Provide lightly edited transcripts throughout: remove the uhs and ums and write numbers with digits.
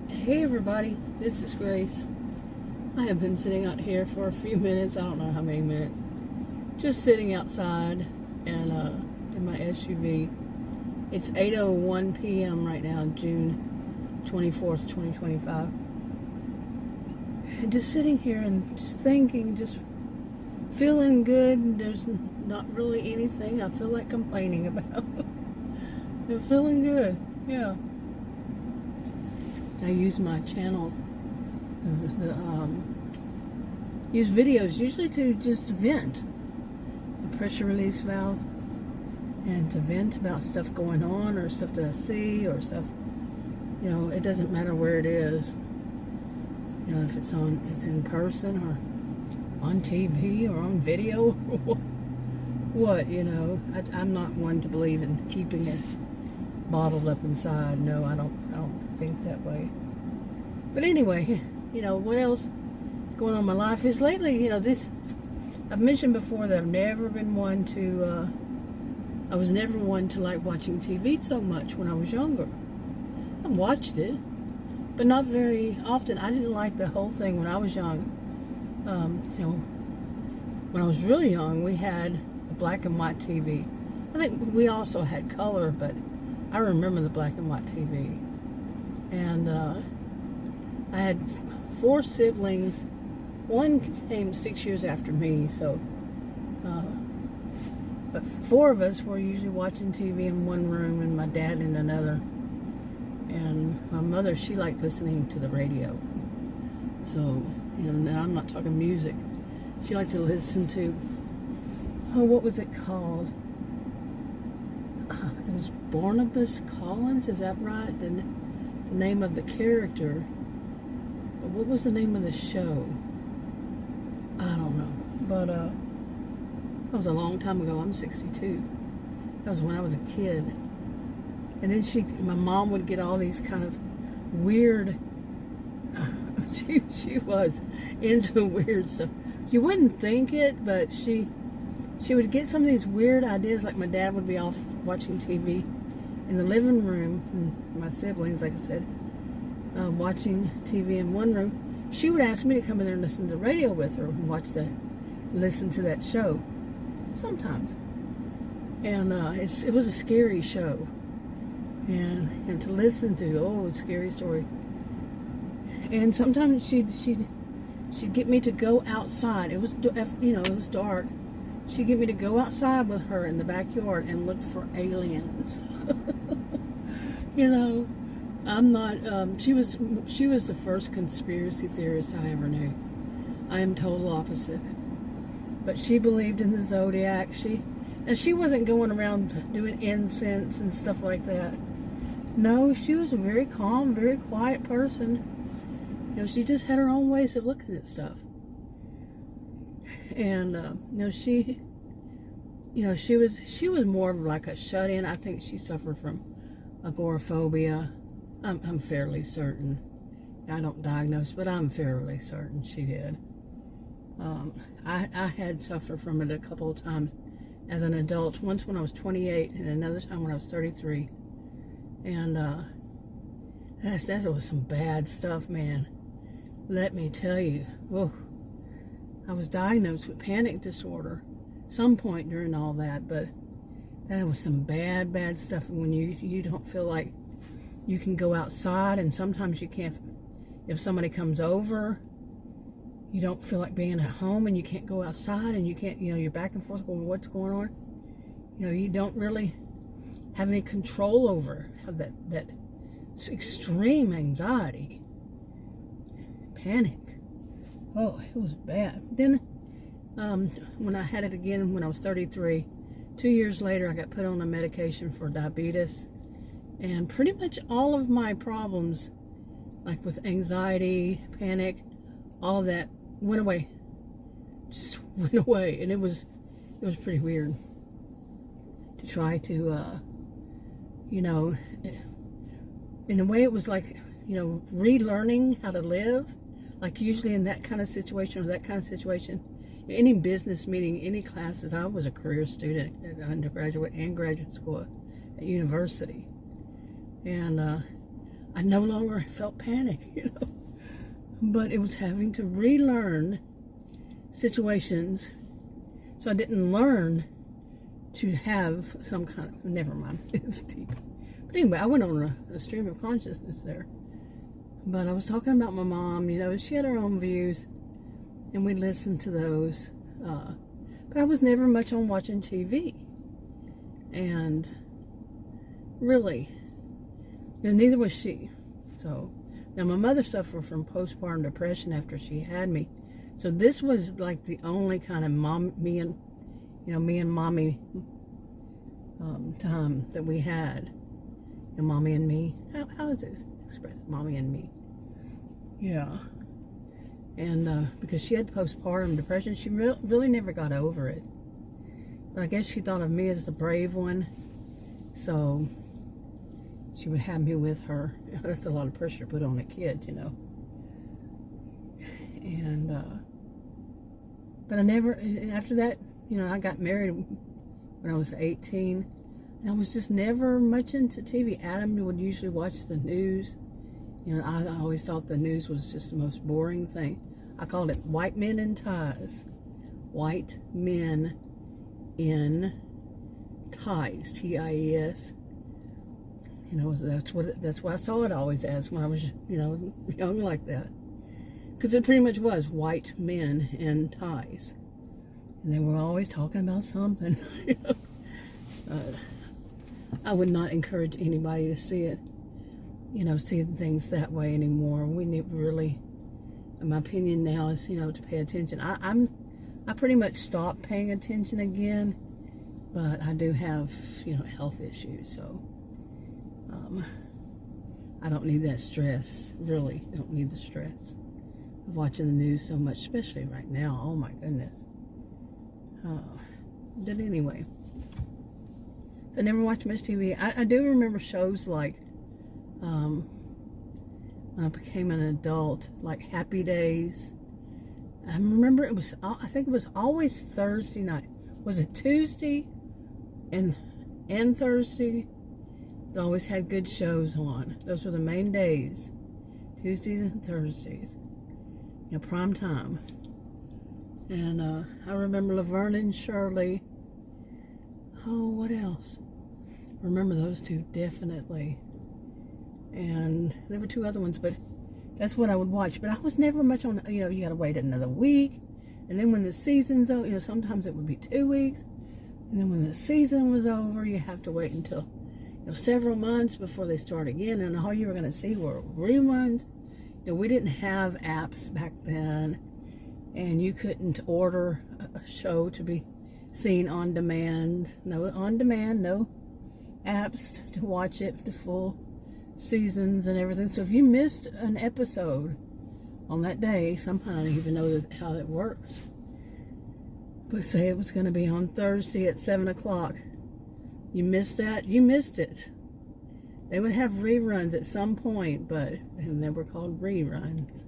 Hey everybody, this is Grace. I have been sitting out here for a few minutes, I don't know how many minutes, just sitting outside and in my SUV. It's 8:01 p.m. right now, June 24th, 2025. And just sitting here and just thinking, just feeling good. There's not really anything I feel like complaining about. I'm feeling good, yeah. I use my channels, use videos usually to just vent the pressure release valve and to vent about stuff going on or stuff that I see or stuff, it doesn't matter where it is, if it's in person or on TV or on video or what, I'm not one to believe in keeping it bottled up inside. No, I don't think that way. But anyway, what else going on in my life is lately, I've mentioned before that I've never been one to, I was never one to like watching TV so much when I was younger. I watched it, but not very often. I didn't like the whole thing when I was young. When I was really young, we had a black and white TV. I think we also had color, but I remember the black and white TV. And I had 4 siblings. One came 6 years after me, so but 4 of us were usually watching TV in one room and my dad in another. And my mother, she liked listening to the radio. So, now I'm not talking music. She liked to listen to, what was it called? It was Barnabas Collins, is that right? The name of the character. But what was the name of the show? I don't know. But that was a long time ago. I'm 62. That was when I was a kid. And then my mom would get all these kind of weird, she was into weird stuff. You wouldn't think it, but she would get some of these weird ideas, like my dad would be off watching TV in the living room, and my siblings, like I said, watching TV in one room. She would ask me to come in there and listen to the radio with her and listen to that show sometimes. And it was a scary show. And to listen to, scary story. And sometimes she'd get me to go outside. It was, it was dark. She'd get me to go outside with her in the backyard and look for aliens. I'm not, she was the first conspiracy theorist I ever knew. I am total opposite. But she believed in the Zodiac. She wasn't going around doing incense and stuff like that. No, she was a very calm, very quiet person. She just had her own ways of looking at stuff. And, she was more of like a shut-in. I think she suffered from agoraphobia. I'm fairly certain. I don't diagnose, but I'm fairly certain she did. I had suffered from it a couple of times as an adult. Once when I was 28 and another time when I was 33. And that was some bad stuff, man. Let me tell you. Whoa. I was diagnosed with panic disorder some point during all that, but that was some bad stuff when you don't feel like you can go outside, and sometimes you can't. If somebody comes over, you don't feel like being at home, and you can't go outside, and you can't, you're back and forth going, what's going on? You don't really have any control over that extreme anxiety, panic. Oh, it was bad. Then when I had it again when I was 33, 2 years later I got put on a medication for diabetes, and pretty much all of my problems, like with anxiety, panic, all of that went away. Just went away. And it was pretty weird to try to in a way it was like, relearning how to live. Like usually in that kind of situation or that kind of situation, any business meeting, any classes, I was a career student at undergraduate and graduate school at university. And I no longer felt panic, But it was having to relearn situations, so I didn't learn to have some kind of, never mind, it's deep. But anyway, I went on a stream of consciousness there. But I was talking about my mom, she had her own views, and we listened to those. But I was never much on watching TV. And really, neither was she. So, now my mother suffered from postpartum depression after she had me. So this was like the only kind of me and mommy time that we had. And mommy and me. How is this expressed? Mommy and me. Yeah. And because she had postpartum depression, she really never got over it. But I guess she thought of me as the brave one. So she would have me with her. That's a lot of pressure to put on a kid, And, but I never, after that, I got married when I was 18. And I was just never much into TV. Adam would usually watch the news. I always thought the news was just the most boring thing. I called it white men in ties. White men in ties. T-I-E-S. That's what I saw it always as when I was, young like that. Because it pretty much was white men in ties. And they were always talking about something. I would not encourage anybody to see it, see things that way anymore. We need really, my opinion now is, to pay attention. I pretty much stopped paying attention again, but I do have, health issues, so I don't need that stress. Really don't need the stress of watching the news so much, especially right now. Oh my goodness. But anyway, so I never watched much TV. I do remember shows like when I became an adult, like Happy Days. I remember I think it was always Thursday night. Was it Tuesday and Thursday? It always had good shows on. Those were the main days. Tuesdays and Thursdays. Prime time. And I remember Laverne and Shirley. Oh, what else? I remember those two definitely. And there were two other ones, but that's what I would watch. But I was never much on, you got to wait another week. And then when the season's over, sometimes it would be 2 weeks. And then when the season was over, you have to wait until, several months before they start again. And all you were going to see were reruns. We didn't have apps back then. And you couldn't order a show to be seen on demand. No on demand, no apps to watch it, the full seasons and everything. So if you missed an episode on that day, somehow I don't even know how it works. But say it was going to be on Thursday at 7 o'clock. You missed that, you missed it. They would have reruns at some point, and they were called reruns.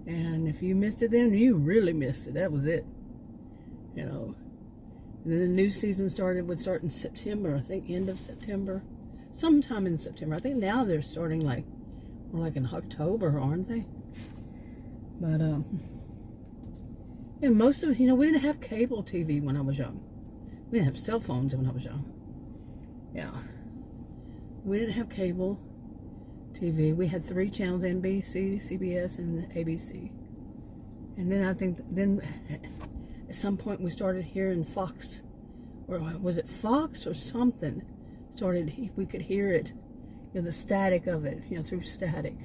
And if you missed it then, you really missed it. That was it. And then the new season would start in September, I think end of September. Sometime in September. I think now they're starting more like in October, aren't they? But, most of it, we didn't have cable TV when I was young. We didn't have cell phones when I was young. Yeah. We didn't have cable TV. We had 3 channels, NBC, CBS, and ABC. And then I think, at some point we started hearing Fox, or was it Fox or something? We could hear it, the static of it, through static.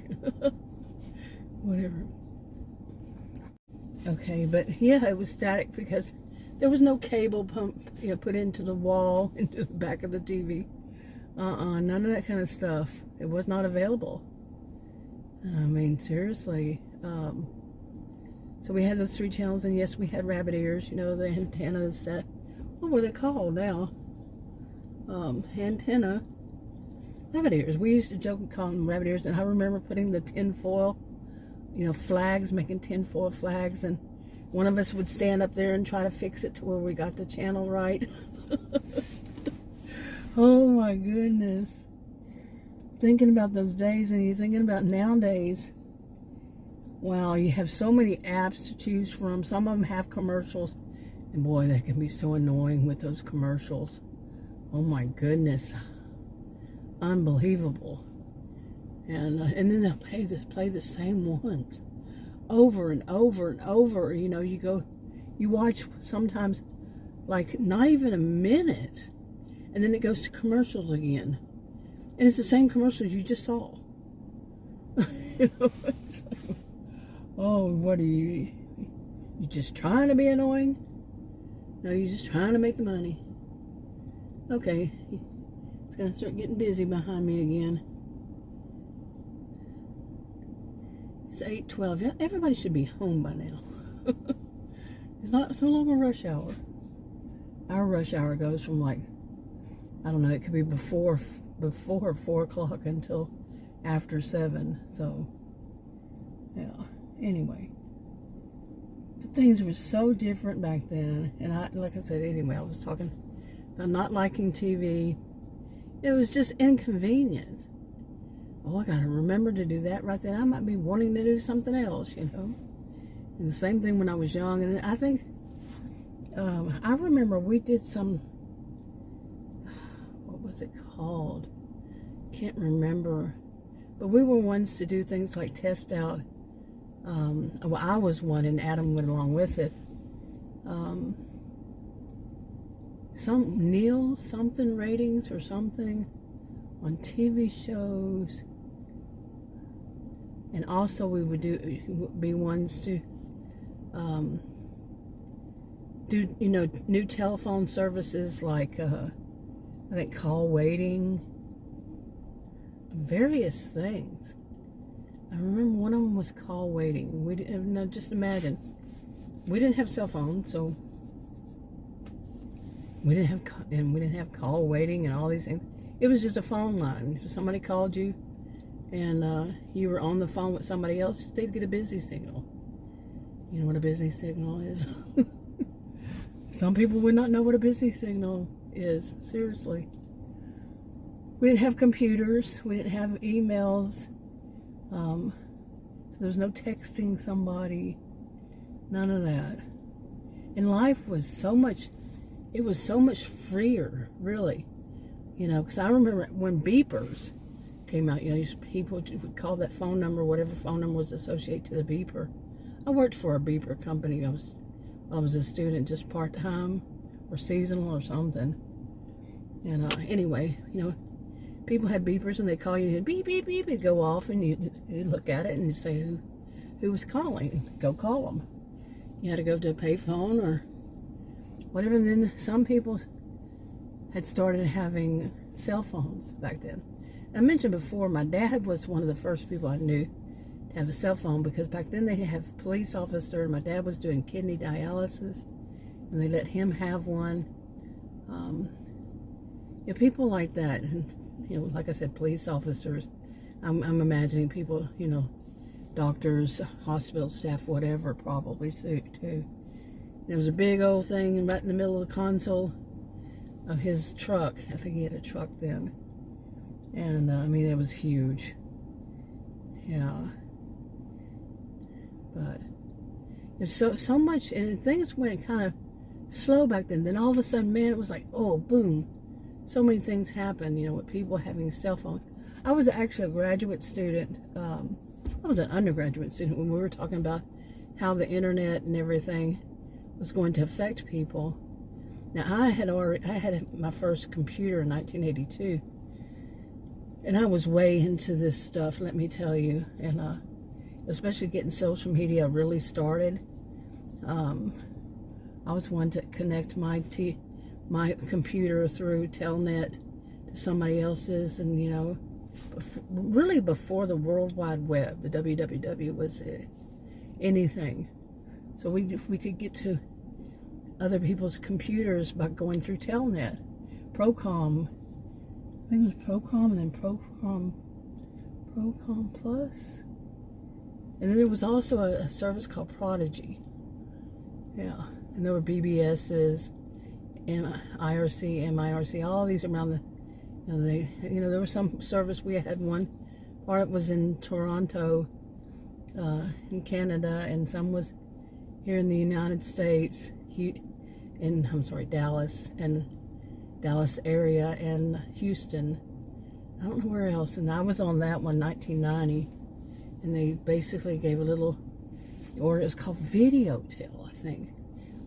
Whatever. Okay, but yeah, it was static because there was no cable pump, put into the wall, into the back of the TV. None of that kind of stuff. It was not available. I mean, seriously. So we had those 3 channels, and yes, we had rabbit ears, the antennas that, what were they called now? Antenna. Rabbit ears. We used to joke and call them rabbit ears, and I remember putting the tinfoil, flags, making tinfoil flags, and one of us would stand up there and try to fix it to where we got the channel right. Oh my goodness. thinking about those days, and you're thinking about nowadays. Wow, you have so many apps to choose from. Some of them have commercials, and boy, they can be so annoying with those commercials. Oh my goodness, unbelievable. And then they'll play the same ones over and over and over. You know, you watch sometimes like not even a minute, and then it goes to commercials again, and it's the same commercials you just saw. You know, it's like, oh, what are you just trying to be annoying? No, you're just trying to make the money. Okay, it's gonna start getting busy behind me again. It's 8:12. Everybody should be home by now. It's no longer rush hour. Our rush hour goes from like, I don't know, it could be before 4 o'clock until after 7. So, yeah. Anyway, but things were so different back then. And like I said, anyway, I was talking about not liking TV. It was just inconvenient. Oh, I gotta remember to do that right then. I might be wanting to do something else, you know. And the same thing when I was young. And I think, I remember we did some, what was it called? Can't remember. But we were ones to do things like test out, well, I was one and Adam went along with it. Some something ratings or something on TV shows. And also we would be ones to do, you know, new telephone services like I think call waiting, various things. I remember one of them was call waiting. We didn't, no, just imagine, we didn't have cell phones, so we didn't have call waiting and all these things. It was just a phone line. If somebody called you and you were on the phone with somebody else, they'd get a busy signal. You know what a busy signal is? Some people would not know what a busy signal is. Seriously. We didn't have computers. We didn't have emails. So there's no texting somebody. None of that. And life was so much, it was so much freer, really. You know, because I remember when beepers came out, you know, people would call that phone number, whatever phone number was associated to the beeper. I worked for a beeper company. I was a student, just part-time or seasonal or something. And anyway, you know, people had beepers and they call you and beep, beep, beep, it'd go off and you'd look at it and you'd say who was calling. Go call them. You had to go to a payphone or whatever. And then some people had started having cell phones back then. I mentioned before, my dad was one of the first people I knew to have a cell phone, because back then they have a police officer. My dad was doing kidney dialysis, and they let him have one. You know, people like that, and you know, like I said, police officers. I'm imagining people, you know, doctors, hospital staff, whatever, probably too. There was a big old thing right in the middle of the console of his truck. I think he had a truck then. And I mean, it was huge. Yeah. But there's so much, and things went kind of slow back then. Then all of a sudden, man, it was like, oh, boom. So many things happened, you know, with people having cell phones. I was actually a graduate student. I was an undergraduate student when we were talking about how the internet and everything was going to affect people. Now, I had my first computer in 1982, and I was way into this stuff, let me tell you, and especially getting social media really started. I was one to connect my computer through Telnet to somebody else's, and you know, really before the World Wide Web, the WWW was anything. So we could get to other people's computers by going through Telnet, Procom. I think it was Procom, and then Procom Plus. And then there was also a service called Prodigy. Yeah, and there were BBSs, and IRC, MIRC, all these around the There was some service. We had one part was in Toronto, in Canada, and some was here in the United States, Dallas, and Dallas area, and Houston. I don't know where else. And I was on that one, 1990, and they basically gave a little order. It's called Videotel, I think.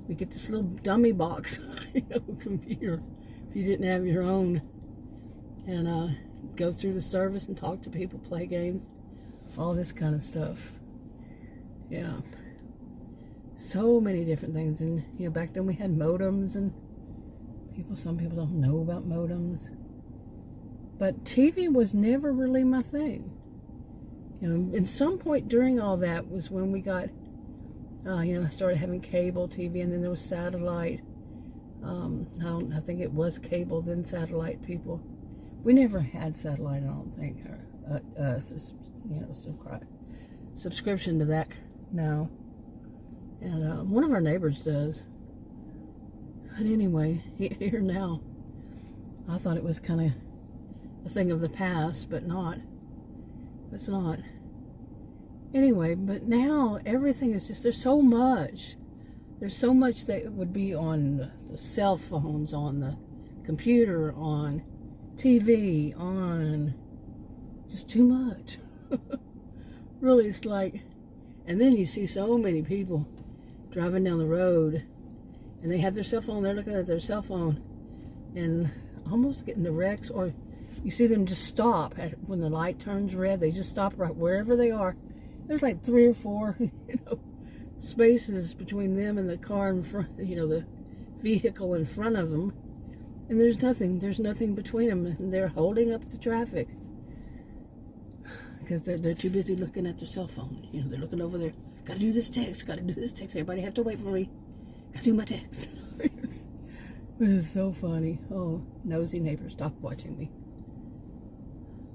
We get this little dummy box, computer, if you didn't have your own, and go through the service and talk to people, play games, all this kind of stuff. Yeah, so many different things. And back then we had modems, and some people don't know about modems, but TV was never really my thing. And some point during all that was when we got I started having cable TV, and then there was satellite. I think it was cable, then satellite. People, we never had satellite, I don't think, or subscription to that now. And one of our neighbors does. But anyway, here now, I thought it was kind of a thing of the past, but not. It's not. Anyway, but now everything is just, there's so much. There's so much that would be on the cell phones, on the computer, on TV, on just too much. Really, it's like, and then you see so many people driving down the road, and they have their cell phone, they're looking at their cell phone, and almost getting to wrecks, or you see them just stop when the light turns red. They just stop right wherever they are. There's like 3 or 4, spaces between them and the car in front, the vehicle in front of them, and there's nothing between them, and they're holding up the traffic because they're too busy looking at their cell phone. They're looking over there. Gotta do this text. Everybody have to wait for me. Gotta do my text. It is so funny. Oh, nosy neighbor, stop watching me.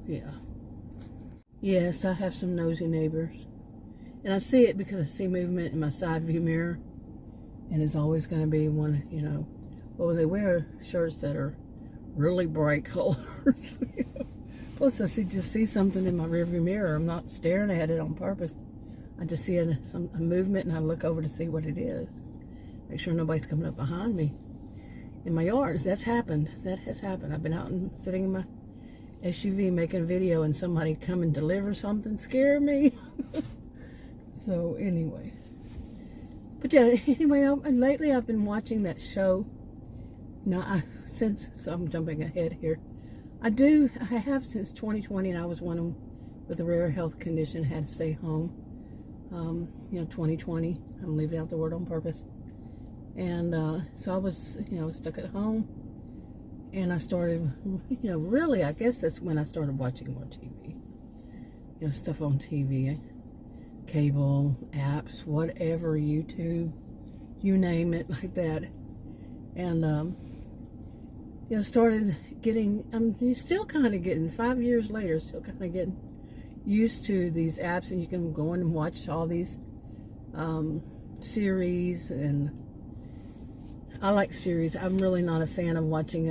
Yeah. Yes, I have some nosy neighbors. And I see it because I see movement in my side view mirror. And it's always going to be one, well, they wear shirts that are really bright colors. Plus, I just see something in my rearview mirror. I'm not staring at it on purpose. I just see a movement, and I look over to see what it is. Make sure nobody's coming up behind me. In my yard, that's happened. That has happened. I've been out and sitting in my SUV making a video, and somebody come and deliver something, scare me. So anyway, but yeah, anyway, lately I've been watching that show. So I'm jumping ahead here. I have since 2020, and I was one with a rare health condition, had to stay home. 2020, I'm leaving out the word on purpose. And so I was, stuck at home. And I started, really, I guess that's when I started watching more TV. Stuff on TV, cable, apps, whatever, YouTube, you name it, like that. And, started getting, I'm still kind of getting, 5 years later, still kind of getting used to these apps. And you can go in and watch all these series. And I like series. I'm really not a fan of watching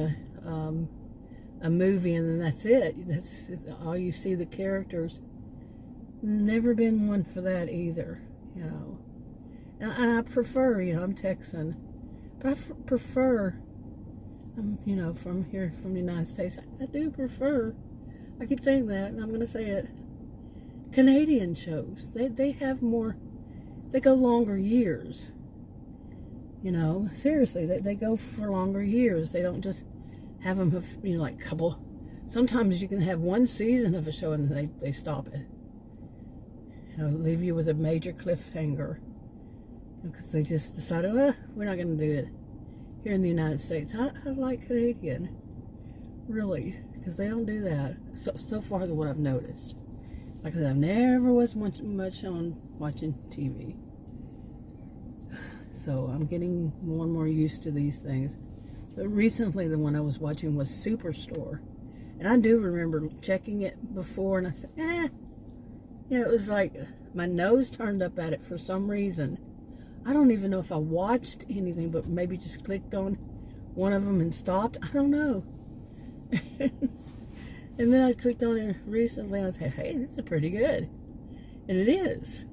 a movie and then that's it. That's all you see, the characters. Never been one for that either, And I prefer, I'm Texan, but I prefer, from here, from the United States, I do prefer, I keep saying that, and I'm going to say it, Canadian shows. They have more, they go longer years. Seriously, they go for longer years. They don't just have them, like couple. Sometimes you can have one season of a show and they stop it. Leave you with a major cliffhanger because they just decided, we're not going to do it here in the United States. I like Canadian, really, because they don't do that. So far, what I've noticed. Like I said, I've never was much on watching TV. So I'm getting more and more used to these things. But recently, the one I was watching was Superstore. And I do remember checking it before, and I said, it was like my nose turned up at it for some reason. I don't even know if I watched anything, but maybe just clicked on one of them and stopped. I don't know. And then I clicked on it recently and I said, hey, this is pretty good. And it is.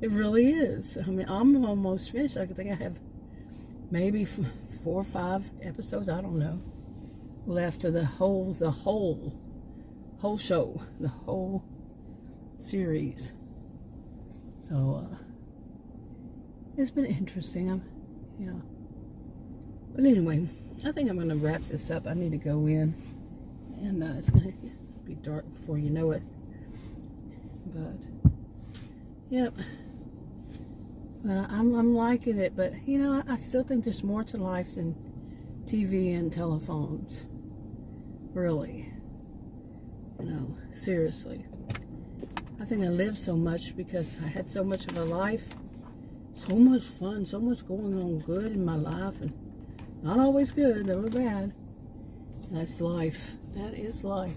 It really is. I mean, I'm almost finished. I think I have maybe 4 or 5 episodes, I don't know, left of the whole show, the whole series. So, it's been interesting. Yeah. But anyway, I think I'm going to wrap this up. I need to go in. And it's going to be dark before you know it. But, yep. But I'm liking it. But, you know, I still think there's more to life than TV and telephones. Really. You know, seriously. I think I lived so much because I had so much of a life. So much fun. So much going on good in my life. And not always good. They were bad. That's life. That is life.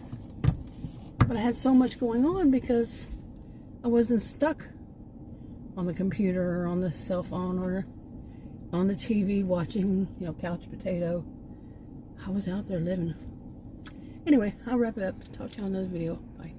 But I had so much going on because I wasn't stuck on the computer or on the cell phone or on the TV watching, you know, couch potato. I was out there living. Anyway, I'll wrap it up. Talk to you on another video. Bye.